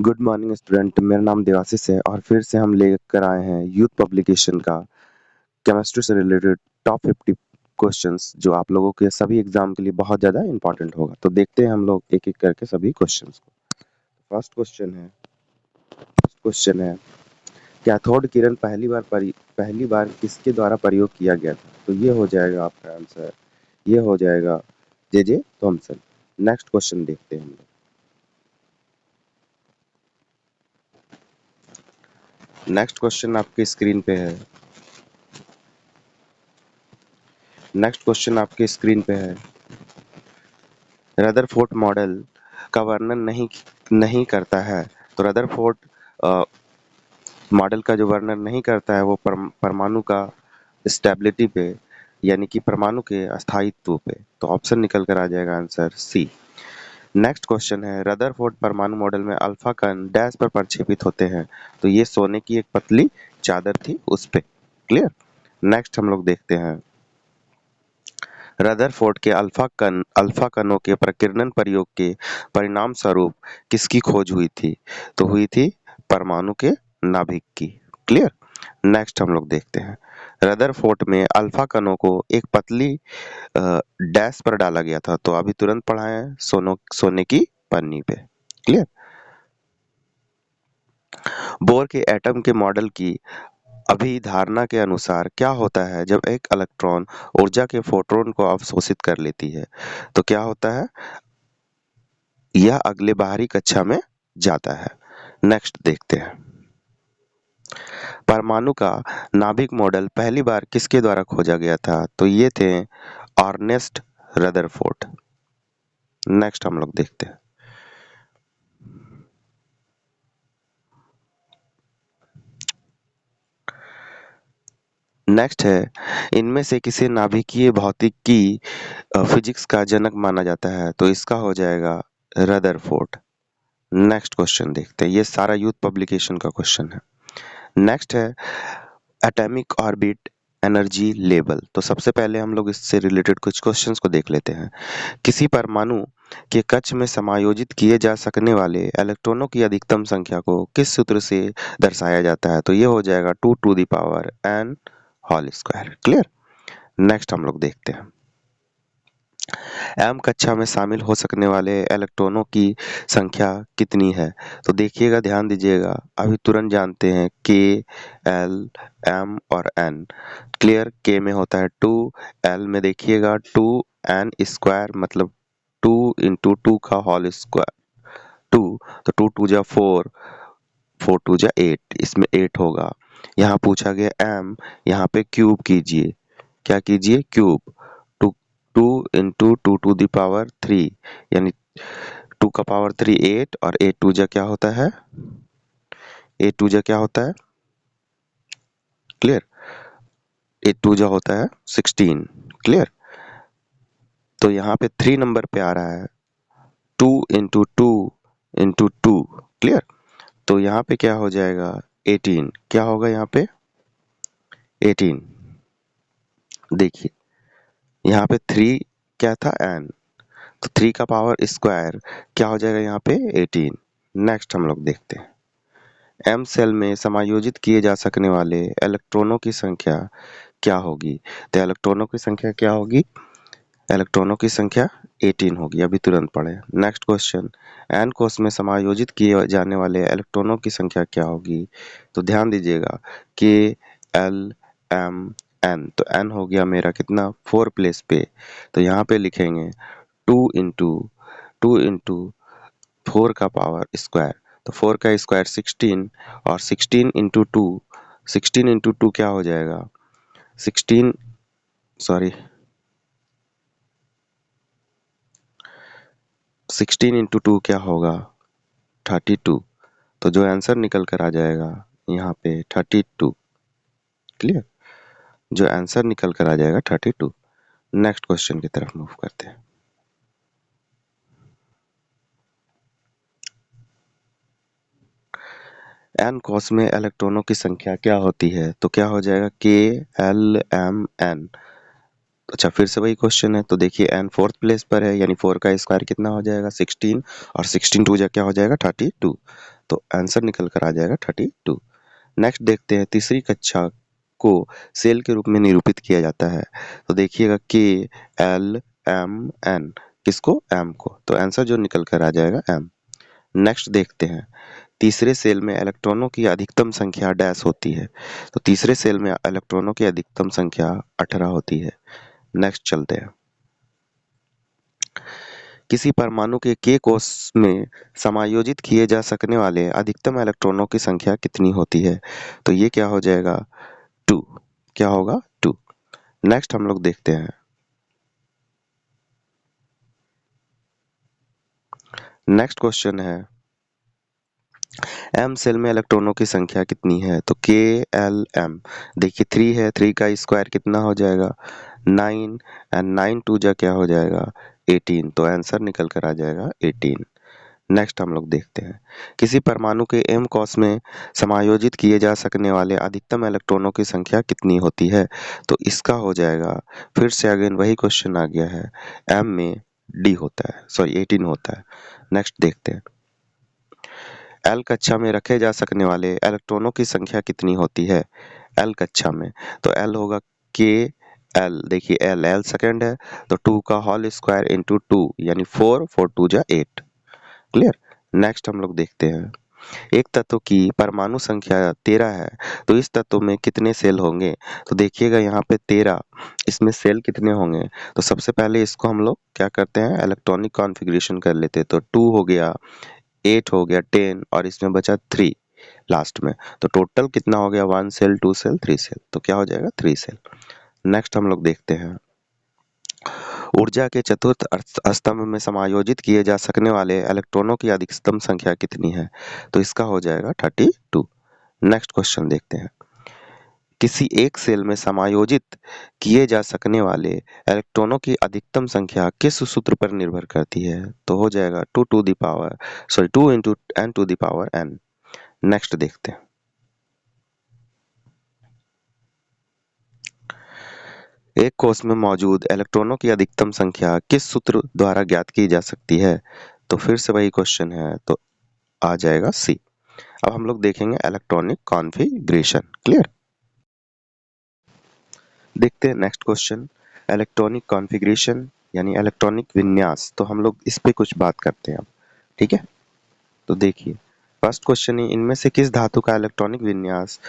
Good morning student, मेरा नाम देवाशीष है और फिर से हम लेकर आए हैं यूथ पब्लिकेशन का केमिस्ट्री से रिलेटेड टॉप 50 क्वेश्चंस जो आप लोगों के सभी एग्जाम के लिए बहुत ज़्यादा इंपॉर्टेंट होगा। तो देखते हैं हम लोग एक-एक करके सभी क्वेश्चंस को। फर्स्ट क्वेश्चन है कैथोड किरण पहली बार किसके द्वारा प्रयोग किया गया था? तो ये हो जाएगा आपका आंसर, ये हो जाएगा जे थॉमसन। नेक्स्ट क्वेश्चन देखते हैं हम लोग। नेक्स्ट क्वेश्चन आपके स्क्रीन पे है। रदरफोर्ड मॉडल का वर्णन नहीं करता है। तो रदरफोर्ड मॉडल का जो वर्णन नहीं करता है वो परमाणु का स्टेबिलिटी पे यानी कि परमाणु के अस्थायित्व पे। तो ऑप्शन निकल कर आ जाएगा आंसर सी। नेक्स्ट क्वेश्चन है रदरफोर्ड परमाणु मॉडल में अल्फा कण डैश पर प्रक्षेपित होते हैं। तो ये सोने की एक पतली चादर थी उस पे। क्लियर। नेक्स्ट हम लोग देखते हैं रदरफोर्ड के अल्फा कणों के प्रकीर्णन प्रयोग के परिणाम स्वरूप किसकी खोज हुई थी? तो हुई थी परमाणु के नाभिक की। क्लियर। नेक्स्ट हम लोग देखते हैं रदरफोर्ड में अल्फा कणों को एक पतली डैश पर डाला गया था। तो अभी तुरंत पढ़ाए सोने की पन्नी पे। क्लियर। बोर के एटम के मॉडल की अभिधारणा के अनुसार क्या होता है जब एक इलेक्ट्रॉन ऊर्जा के फोटोन को अवशोषित कर लेती है? तो क्या होता है? यह अगले बाहरी कक्षा में जाता है। नेक्स्ट देखते हैं परमाणु का नाभिक मॉडल पहली बार किसके द्वारा खोजा गया था? तो ये थे अर्नेस्ट रदरफोर्ड। नेक्स्ट हम लोग देखते हैं नेक्स्ट है इनमें से किसे नाभिकीय भौतिकी फिजिक्स का जनक माना जाता है? तो इसका हो जाएगा रदरफोर्ड। नेक्स्ट क्वेश्चन देखते हैं, ये सारा यूथ पब्लिकेशन का क्वेश्चन है। नेक्स्ट है एटॉमिक ऑर्बिट एनर्जी लेवल। तो सबसे पहले हम लोग इससे रिलेटेड कुछ क्वेश्चंस को देख लेते हैं। किसी परमाणु के कक्ष में समायोजित किए जा सकने वाले इलेक्ट्रॉनों की अधिकतम संख्या को किस सूत्र से दर्शाया जाता है? तो ये हो जाएगा 2 to the power n whole square. Clear. Next हम लोग देखते हैं एम कक्षा में शामिल हो सकने वाले इलेक्ट्रॉनों की संख्या कितनी है? तो देखिएगा, ध्यान दीजिएगा, अभी तुरंत जानते हैं के, एल, एम और एन। क्लियर। के में होता है 2, एल में देखिएगा 2, एन स्क्वायर मतलब 2 इंटू 2 का होल स्क्वायर 2, तो 2 टू जा 4, 4 टू जा 8, इसमें 8 होगा। यहाँ पूछा गया एम, यहाँ पे क्यूब कीजिए। क्या कीजिए? Cube. 2 into 2 to the power 3 यानी 2 का पावर 3 8 और 8 टू जा क्या होता है? 8 टू जा क्या होता है? क्लियर। 8 टू जा होता है 16। क्लियर। तो यहाँ पे 3 नंबर पे आ रहा है 2 इंटू 2 इंटू 2। क्लियर। तो यहाँ पे क्या हो जाएगा? 18। क्या होगा यहाँ पे? 18। देखिए यहाँ पे 3 क्या था? n। तो 3 का पावर स्क्वायर क्या हो जाएगा यहाँ पे? 18। नेक्स्ट हम लोग देखते हैं एम सेल में समायोजित किए जा सकने वाले इलेक्ट्रॉनों की संख्या क्या होगी? तो इलेक्ट्रॉनों की संख्या क्या होगी? इलेक्ट्रॉनों की संख्या 18 होगी। अभी तुरंत पढ़े। नेक्स्ट क्वेश्चन एन कोश में समायोजित किए जाने वाले इलेक्ट्रॉनों की संख्या क्या होगी? तो ध्यान दीजिएगा के, एल, एम, एन। तो एन हो गया मेरा कितना? 4 प्लेस पे। तो यहाँ पे लिखेंगे 2 इंटू 4 का पावर स्क्वायर। तो 4 का स्क्वायर 16 और 16 इंटू 2, 16 इंटू 2 क्या हो जाएगा? 16 सॉरी 16 इंटू 2 क्या होगा? 32। तो जो आंसर निकल कर आ जाएगा यहाँ पे 32। क्लियर। जो आंसर निकल कर आ जाएगा 32। नेक्स्ट क्वेश्चन की तरफ मूव करते हैं। एन कोश में इलेक्ट्रॉनों की संख्या क्या होती है? तो क्या हो जाएगा? के, एल, एम, एन। अच्छा, फिर से वही क्वेश्चन है। तो देखिए एन 4th प्लेस पर है यानी 4 का स्क्वायर कितना हो जाएगा? 16 और 16 टू जा क्या हो जाएगा? 32। तो आंसर निकल कर आ जाएगा 32। नेक्स्ट देखते हैं तीसरी कक्षा को सेल के रूप में निरूपित किया जाता है। तो देखिएगा KLMN, किसको? M को। तो आंसर जो निकल कर आ जाएगा M। नेक्स्ट देखते हैं तीसरे सेल में इलेक्ट्रॉनों की अधिकतम संख्या डैश होती है। तो तीसरे सेल में इलेक्ट्रॉनों की अधिकतम संख्या 18 होती है। नेक्स्ट चलते हैं। किसी परमाणु के K कोष में समायोजित किए जा सकने वाले अधिकतम इलेक्ट्रॉनों की संख्या कितनी होती है? तो ये क्या हो जाएगा? 2। क्या होगा? 2। नेक्स्ट हम लोग देखते हैं। नेक्स्ट क्वेश्चन है M सेल में इलेक्ट्रॉनों की संख्या कितनी है? तो KLM देखिए 3 है, 3 का स्क्वायर कितना हो जाएगा? 9 एंड 9 2 जा क्या हो जाएगा? 18। तो आंसर निकल कर आ जाएगा 18। नेक्स्ट हम लोग देखते हैं किसी परमाणु के M कोष में समायोजित किए जा सकने वाले अधिकतम इलेक्ट्रॉनों की संख्या कितनी होती है? तो इसका हो जाएगा, फिर से अगेन वही क्वेश्चन आ गया है, M में D होता है, सॉरी 18 होता है। नेक्स्ट देखते हैं L कक्षा में रखे जा सकने वाले इलेक्ट्रॉनों की संख्या कितनी होती है L कक्षा में? तो L होगा KL, देखिए L सेकंड है तो 2 का होल स्क्वायर इंटू 2 यानी 4, 4 2 जा 8। क्लियर। नेक्स्ट हम लोग देखते हैं एक तत्व की परमाणु संख्या 13 है तो इस तत्व में कितने सेल होंगे? तो देखिएगा यहाँ पे 13, इसमें सेल कितने होंगे? तो सबसे पहले इसको हम लोग क्या करते हैं, इलेक्ट्रॉनिक कॉन्फ़िगरेशन कर लेते हैं। तो 2 हो गया, 8 हो गया, 10 और इसमें बचा 3 लास्ट में। तो टोटल कितना हो गया? 1 सेल, 2 सेल, 3 सेल। तो क्या हो जाएगा? 3 सेल। नेक्स्ट हम लोग देखते हैं ऊर्जा के चतुर्थ स्तंभ में समायोजित किए जा सकने वाले इलेक्ट्रॉनों की अधिकतम संख्या कितनी है? तो इसका हो जाएगा 32। नेक्स्ट क्वेश्चन देखते हैं किसी एक सेल में समायोजित किए जा सकने वाले इलेक्ट्रॉनों की अधिकतम संख्या किस सूत्र पर निर्भर करती है? तो हो जाएगा 2 into n to the power n। Next देखते हैं एक कोष में मौजूद इलेक्ट्रॉनों की अधिकतम संख्या किस सूत्र द्वारा ज्ञात की जा सकती है? तो फिर से वही क्वेश्चन है, तो आ जाएगा सी। अब हम लोग देखेंगे इलेक्ट्रॉनिक कॉन्फ़िगरेशन। क्लियर। देखते हैं नेक्स्ट क्वेश्चन इलेक्ट्रॉनिक कॉन्फ़िगरेशन यानी इलेक्ट्रॉनिक विन्यास। तो हम लोग इस पे कुछ बात करते हैं अब, ठीक है। तो देखिए फर्स्ट क्वेश्चन है इनमें से किस धातु का इलेक्ट्रॉनिक विन्यास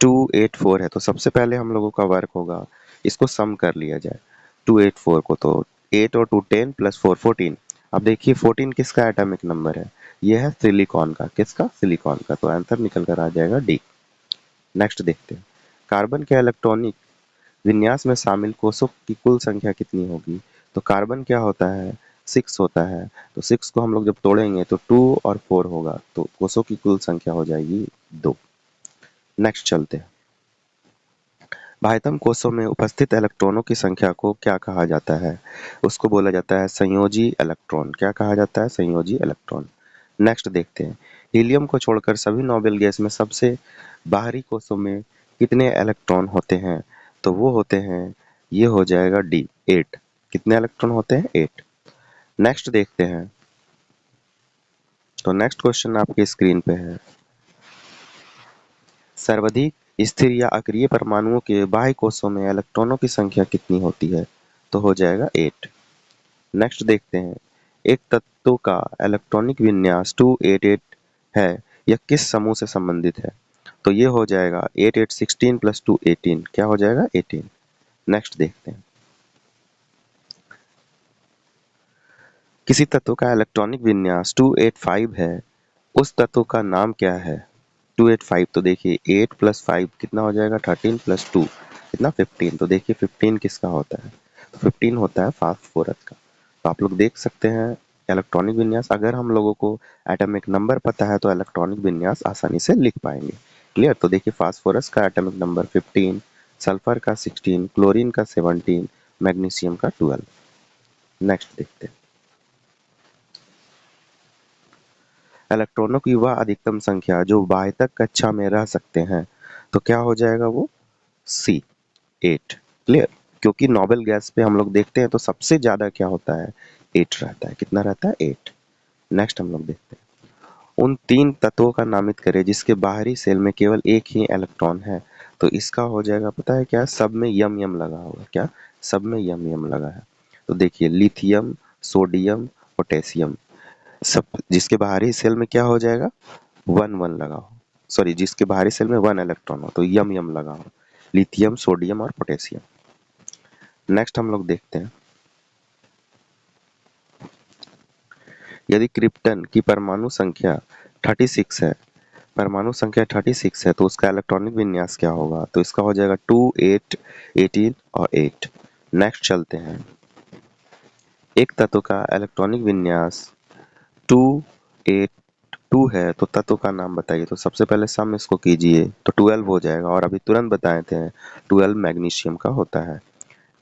284 है? तो सबसे पहले हम लोगों का वर्क होगा इसको सम कर लिया जाए 284 को। तो 8 और 2 10 प्लस 4 14। अब देखिए 14 किसका एटॉमिक नंबर है? ये है सिलिकॉन का। किसका? सिलिकॉन का। तो आंसर निकल कर आ जाएगा डी। नेक्स्ट देखते हैं कार्बन के इलेक्ट्रॉनिक विन्यास में शामिल कोषों की कुल संख्या कितनी होगी? तो कार्बन क्या होता है? 6 होता है। तो 6 को हम लोग जब तोड़ेंगे तो 2 और 4 होगा, तो कोषों की कुल संख्या हो जाएगी 2। नेक्स्ट चलते हैं बाह्यतम कोषों में उपस्थित इलेक्ट्रॉनों की संख्या को क्या कहा जाता है? उसको बोला जाता है संयोजी इलेक्ट्रॉन। क्या कहा जाता है? संयोजी इलेक्ट्रॉन। नेक्स्ट देखते हैं हीलियम को छोड़कर सभी नोबेल गैस में सबसे बाहरी कोषों में कितने इलेक्ट्रॉन होते हैं? तो वो होते हैं, ये हो जाएगा डी 8। कितने इलेक्ट्रॉन होते हैं? 8। नेक्स्ट देखते हैं तो नेक्स्ट क्वेश्चन आपके स्क्रीन पे है सर्वाधिक स्थिर या अक्रिय परमाणुओं के बाह्य कोषों में इलेक्ट्रॉनों की संख्या कितनी होती है? तो हो जाएगा 8। नेक्स्ट देखते हैं एक तत्व का इलेक्ट्रॉनिक विन्यास 288 है, यह किस समूह से संबंधित है? तो ये हो जाएगा 8 8 16 प्लस 2 18। क्या हो जाएगा? 18। नेक्स्ट देखते हैं किसी तत्व का इलेक्ट्रॉनिक विन्यास 285 है, उस तत्व का नाम क्या है? 285। तो देखिए 8 प्लस 5 कितना हो जाएगा? 13 प्लस 2 कितना? 15। तो देखिए 15 किसका होता है? तो 15 होता है फास्फोरस का। तो आप लोग देख सकते हैं इलेक्ट्रॉनिक विन्यास, अगर हम लोगों को एटॉमिक नंबर पता है तो इलेक्ट्रॉनिक विन्यास आसानी से लिख पाएंगे। क्लियर। तो देखिए फास्फोरस का एटॉमिक नंबर 15, सल्फर का 16, क्लोरीन का 17, मैग्नीशियम का 12। नेक्स्ट देखते हैं इलेक्ट्रॉनों की वह अधिकतम संख्या जो बाह्यतक कक्षा में रह सकते हैं। तो क्या हो जाएगा? वो सी 8। क्लियर। क्योंकि नोबेल गैस पे हम लोग देखते हैं तो सबसे ज्यादा क्या होता है? 8 रहता है। कितना रहता है? 8। नेक्स्ट हम लोग देखते हैं उन 3 तत्वों का नामित करें जिसके बाहरी शेल में केवल एक ही इलेक्ट्रॉन है। तो इसका हो जाएगा पता है क्या, सब में यम यम लगा होगा। क्या, सब में यम यम लगा है। तो देखिए लिथियम, सोडियम, पोटेशियम, सब जिसके बाहरी शेल में क्या हो जाएगा, 1 1 लगा हो, सॉरी जिसके बाहरी शेल में 1 इलेक्ट्रॉन हो तो यम यम लगा हो, लिथियम, सोडियम और पोटेशियम। नेक्स्ट हम लोग देखते हैं, यदि क्रिप्टन की परमाणु संख्या 36 है, परमाणु संख्या 36 है तो उसका इलेक्ट्रॉनिक विन्यास क्या होगा। तो इसका हो जाएगा 2 8 18 और 8। नेक्स्ट चलते हैं, एक तत्व का इलेक्ट्रॉनिक विन्यास 2 8 2 है तो तत्व का नाम बताइए। तो सबसे पहले सम इसको कीजिए तो 12 हो जाएगा और अभी तुरंत बताए थे 12 मैग्नीशियम का होता है।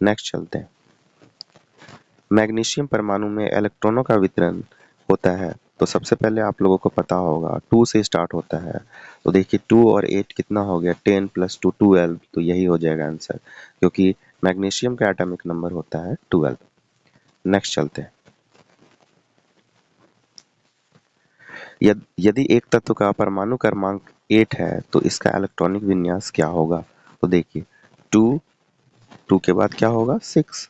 नेक्स्ट चलते हैं, मैग्नीशियम परमाणु में इलेक्ट्रॉनों का वितरण होता है तो सबसे पहले आप लोगों को पता होगा 2 से स्टार्ट होता है। तो देखिए 2 और 8 कितना हो गया, 10 + 2 12, तो यही हो जाएगा आंसर, क्योंकि मैग्नीशियम का एटॉमिक नंबर होता है 12। नेक्स्ट चलते हैं, यदि एक तत्व का परमाणु क्रमांक 8 है तो इसका इलेक्ट्रॉनिक विन्यास क्या होगा। तो देखिए 2 2 के बाद क्या होगा, 6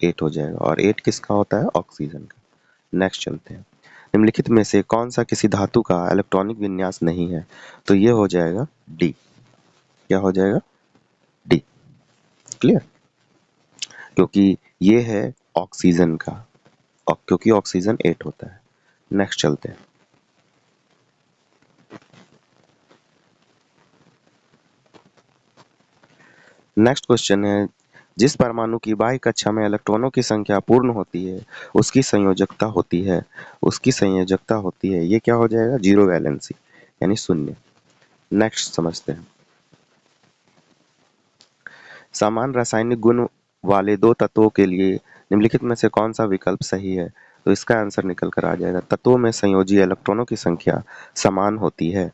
8 हो जाएगा और 8 किसका होता है, ऑक्सीजन का। नेक्स्ट चलते हैं, निम्नलिखित में से कौन सा किसी धातु का इलेक्ट्रॉनिक विन्यास नहीं है। तो ये हो जाएगा डी। क्या हो जाएगा, डी। क्लियर, क्योंकि ये है ऑक्सीजन का, और क्योंकि ऑक्सीजन 8 होता है। नेक्स्ट चलते हैं, नेक्स्ट क्वेश्चन है, जिस परमाणु की बाह्य कक्षा में इलेक्ट्रॉनों की संख्या पूर्ण होती है उसकी संयोजकता होती है, उसकी संयोजकता होती है, ये क्या हो जाएगा, जीरो वैलेंसी यानी शून्य। नेक्स्ट समझते हैं, समान रासायनिक गुण वाले दो तत्वों के लिए निम्नलिखित में से कौन सा विकल्प सही है। तो इसका आंसर निकल कर आ जाएगा, तत्वों में संयोजी इलेक्ट्रॉनों की संख्या समान होती है।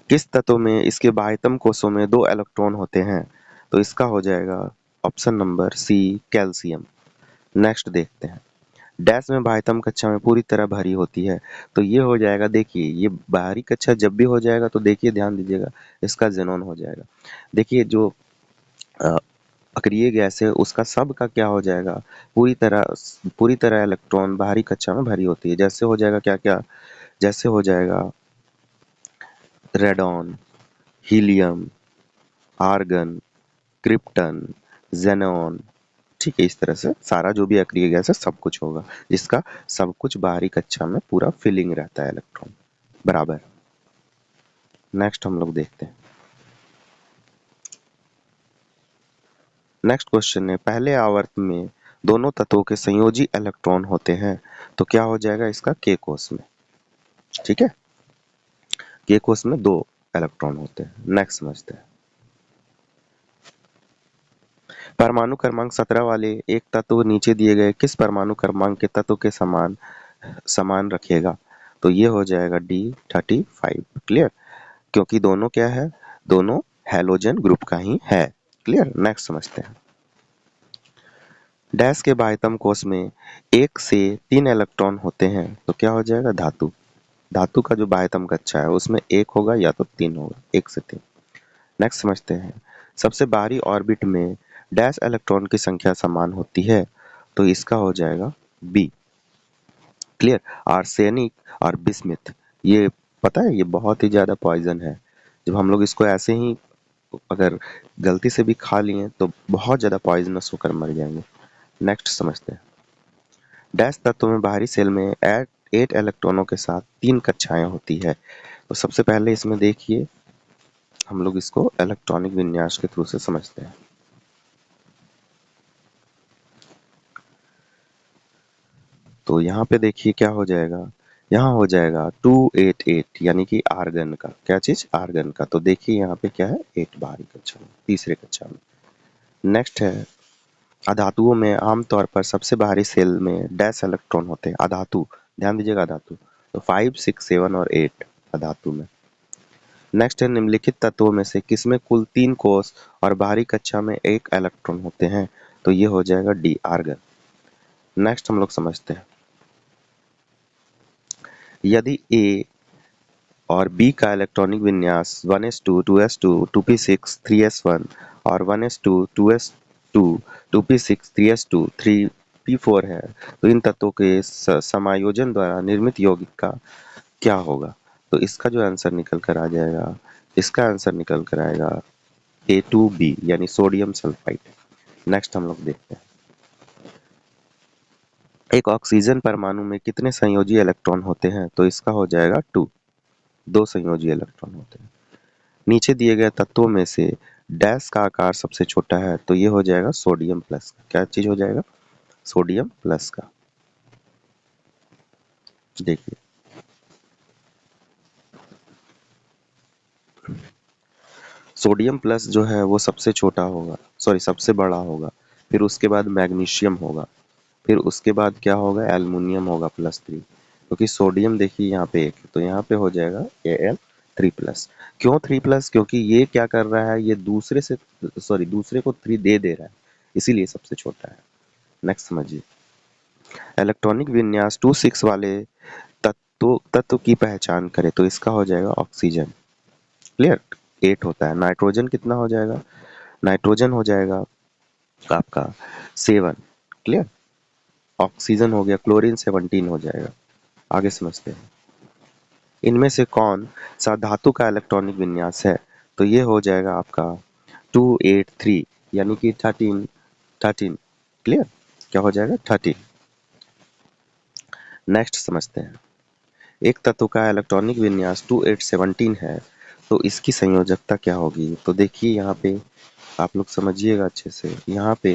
किस तत्व में इसके बाह्यतम कोशों में 2 इलेक्ट्रॉन होते हैं। तो इसका हो जाएगा option number C, calcium. Next देखते हैं, डैश में बाह्यतम कक्षा में पूरी तरह भरी होती है। तो ये हो जाएगा, देखिए ये बाहरी कक्षा जब भी हो जाएगा तो देखिए ध्यान दीजिएगा, इसका जेनॉन हो जाएगा। देखिए जो अ, अक्रिय गैस है उसका सब का क्या हो जाएगा, पूरी तरह इलेक्ट्रॉन बाहरी कक्षा में भरी होती है। जैसे हो जाएगा क्या क्या, जैसे हो जाएगा radon, helium, argon, krypton, xenon. ठीक है, इस तरह से सारा जो भी अक्रिय गैस है सब कुछ होगा, जिसका सब कुछ बाहरी कक्षा में पूरा फिलिंग रहता है इलेक्ट्रॉन बराबर। नेक्स्ट हम लोग देखते हैं, नेक्स्ट क्वेश्चन है, पहले आवर्त में दोनों तत्वों के संयोजी इलेक्ट्रॉन होते हैं। तो क्या हो जाएगा इसका, के कोष में। ठीक है, के कोष में 2 इलेक्ट्रॉन होते हैं। नेक्स्ट समझते हैं, परमाणु क्रमांक 17 वाले एक तत्व नीचे दिए गए किस परमाणु क्रमांक के तत्व के समान समान रखेगा। तो ये हो जाएगा D35। क्लियर, क्योंकि दोनों क्या है, दोनों हैलोजन ग्रुप का ही है। क्लियर, नेक्स्ट समझते हैं, डैश के बाह्यतम कोश में 1 से 3 इलेक्ट्रॉन होते हैं। तो क्या हो जाएगा, धातु। धातु का जो बाह्यतम कक्षा है उसमें 1 होगा या तो 3 होगा, 1 से 3। नेक्स्ट समझते हैं, सबसे बाहरी ऑर्बिट में डैश इलेक्ट्रॉन की संख्या समान होती है। तो इसका हो जाएगा बी। क्लियर, आर्सेनिक और बिस्मिथ, ये पता है ये बहुत ही ज्यादा पॉइजन है। जब हम लोग इसको ऐसे ही अगर गलती से भी खा लिए तो बहुत ज्यादा पॉइजनस होकर मर जाएंगे। नेक्स्ट समझते हैं, डैश तत्व में बाहरी सेल में 8 इलेक्ट्रॉनों के साथ 3 कक्षाएं होती है। तो सबसे पहले इसमें देखिए हम लोग इसको इलेक्ट्रॉनिक विन्यास के थ्रू से समझते हैं। तो यहाँ पे देखिए क्या हो जाएगा, यहाँ हो जाएगा 288 यानी कि आर्गन का, क्या चीज, आर्गन का। तो देखिए यहाँ पे क्या है, 8 बाहरी कक्षा में, तीसरे कक्षा में। नेक्स्ट है, अधातुओं में आमतौर पर सबसे बाहरी सेल में डैश इलेक्ट्रॉन होते हैं। अधातु, ध्यान दीजिएगा अधातु, तो 5 6 7 और 8 अधातु में। नेक्स्ट है, निम्नलिखित तत्वों में से किसमें कुल 3 कोष और बाहरी कक्षा में 1 इलेक्ट्रॉन होते हैं। तो ये हो जाएगा डी आर्गन। नेक्स्ट हम लोग समझते हैं, यदि ए और बी का इलेक्ट्रॉनिक विन्यास 1s2, 2s2, 2p6, 3s1 और 1s2, 2s2, 2p6, 3s2, 3p4 है, तो इन तत्वों के समायोजन द्वारा निर्मित यौगिक का क्या होगा? तो इसका जो आंसर निकल कर आ जाएगा, इसका आंसर निकल कर आएगा A2B यानी सोडियम सल्फाइड। नेक्स्ट हम लोग देखते हैं, एक ऑक्सीजन परमाणु में कितने संयोजी इलेक्ट्रॉन होते हैं? तो इसका हो जाएगा 2, 2 संयोजी इलेक्ट्रॉन होते हैं। नीचे दिए गए तत्वों में से डैश का आकार सबसे छोटा है, तो ये हो जाएगा सोडियम प्लस का। क्या चीज हो जाएगा? सोडियम प्लस का। देखिए, सोडियम प्लस जो है वो सबसे छोटा होगा, सॉरी सबसे बड़ा होगा, फिर उसके बाद मैग्नीशियम होगा, फिर उसके बाद क्या होगा? एल्युमिनियम होगा +3, क्योंकि सोडियम देखिए यहाँ पे 1 है, तो यहाँ पे हो जाएगा Al3+। क्यों 3+? क्योंकि ये क्या कर रहा है, ये दूसरे को 3 दे दे रहा है, इसीलिए सबसे छोटा है। नेक्स्ट समझिए, इलेक्ट्रॉनिक विन्यास 2,6 वाले तत्व की पहचान करें, तो इसका हो जाएगा ऑक्सीजन। क्लियर? 8 होता है। नाइट्रोजन कितना हो जाएगा? नाइट्रोजन हो जाएगा आपका 7। क्लियर? ऑक्सीजन हो गया, क्लोरीन 17 हो जाएगा। आगे समझते हैं, इनमें से कौन सा धातु का इलेक्ट्रॉनिक विन्यास है? तो ये हो जाएगा आपका 283 यानी कि 13। क्लियर? क्या हो जाएगा? 13। नेक्स्ट समझते हैं, एक तत्व का इलेक्ट्रॉनिक विन्यास 2817 है, तो इसकी संयोजकता क्या होगी? तो देखिए यहाँ पे आप लोग समझिएगा अच्छे से, यहाँ पे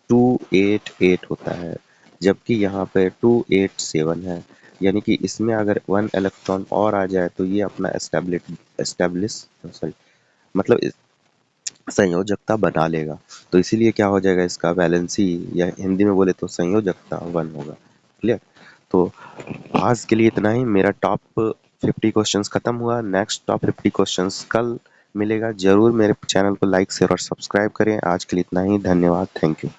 288 होता है, जबकि यहाँ पे 287 है, यानी कि इसमें अगर 1 इलेक्ट्रॉन और आ जाए तो ये अपना एस्टेब्लिश सॉरी मतलब संयोजकता बना लेगा, तो इसीलिए क्या हो जाएगा, इसका वैलेंसी या हिंदी में बोले तो संयोजकता 1 होगा। क्लियर? तो आज के लिए इतना ही। मेरा टॉप 50 क्वेश्चंस खत्म हुआ। नेक्स्ट टॉप 50 क्वेश्चंस कल मिलेगा। जरूर मेरे चैनल को लाइक शेयर और सब्सक्राइब करें। आज के लिए इतना ही। धन्यवाद। Thank you.